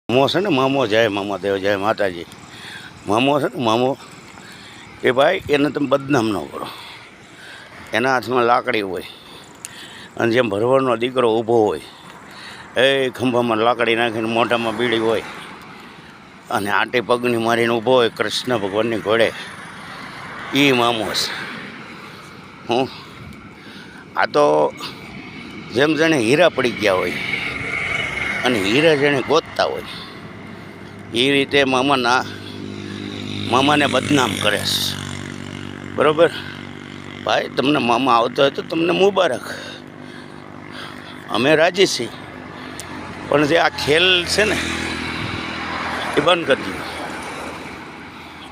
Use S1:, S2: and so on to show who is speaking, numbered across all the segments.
S1: મામો છે ને મામો, જય મામા દેવ, જય માતાજી. મામો છે ને મામો, એ ભાઈ એને તમે બદનામ ન કરો. એના હાથમાં લાકડી હોય અને જેમ ભરવાડનો દીકરો ઊભો હોય એ ખંભામાં લાકડી નાખીને મોઢામાં બીડી હોય અને આટી પગની મારીને ઊભો હોય કૃષ્ણ ભગવાનની ઘોડે, એ મામો છે. હું આ તો જેમ જાણે હીરા પડી ગયા હોય અને હીરા જેણે ગોતતા હોય એ રીતે મામાને બદનામ કરે છે. બરાબર ભાઈ, તમને મામા આવતો હોય તો તમને મુબારક, અમે રાજી છીએ. પણ જે આ ખેલ છે ને એ બંધ કરી દો.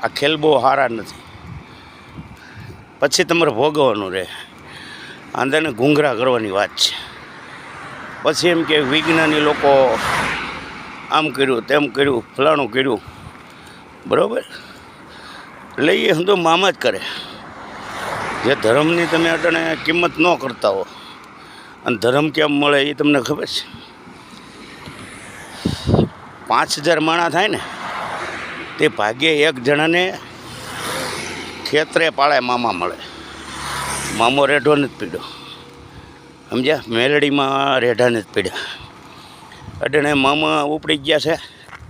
S1: આ ખેલ બહુ સારા નથી, પછી તમારે ભોગવવાનું રહે. આંદાને ઘૂંઘરા કરવાની વાત છે. પછી એમ કે વિજ્ઞાની લોકો આમ કર્યું તેમ કર્યું ફલાણું કર્યું. બરાબર, એટલે એ હંધો મામા જ કરે. જે ધર્મની તમે અટાણે કિંમત ન કરતા હો અને ધર્મ કેમ મળે એ તમને ખબર છે. 5000 માણા થાય ને તે ભાગ્યે એક જણાને ખેતરે પાળે મામા મળે. મામો રેઢો નથી પીડ્યો, સમજ્યા? મેલડીમાં રેઢા નથી પીડ્યા. અટાણે મામા ઉપડી ગયા છે,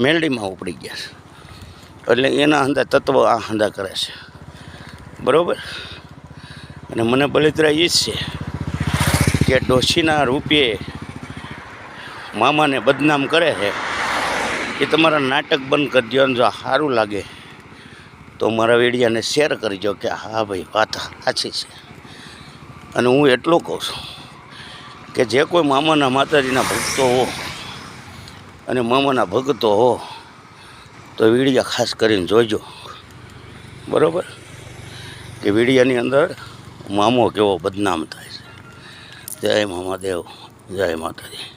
S1: મેલડીમાં ઉપડી ગયા છે. એટલે એના હંધા તત્વ આ હંધા કરે છે. બરાબર, અને મને બળતરા એ જ છે કે ડોશીના રૂપિયે મામાને બદનામ કરે છે. એ તમારા નાટક બંધ કરી દો. અને જો સારું લાગે તો મારા વિડીયાને શેર કરજો કે હા ભાઈ વાત સાચી છે. અને હું એટલું કહું છું કે જે કોઈ મામાના માતાજીના ભક્તો હો અને મામાના ભક્તો હો તો વિડીયા ખાસ કરીને જોજો. બરાબર, કે વિડીયાની અંદર મામો કેવો બદનામ થાય છે. જય મામા દેવ, જય માતાજી.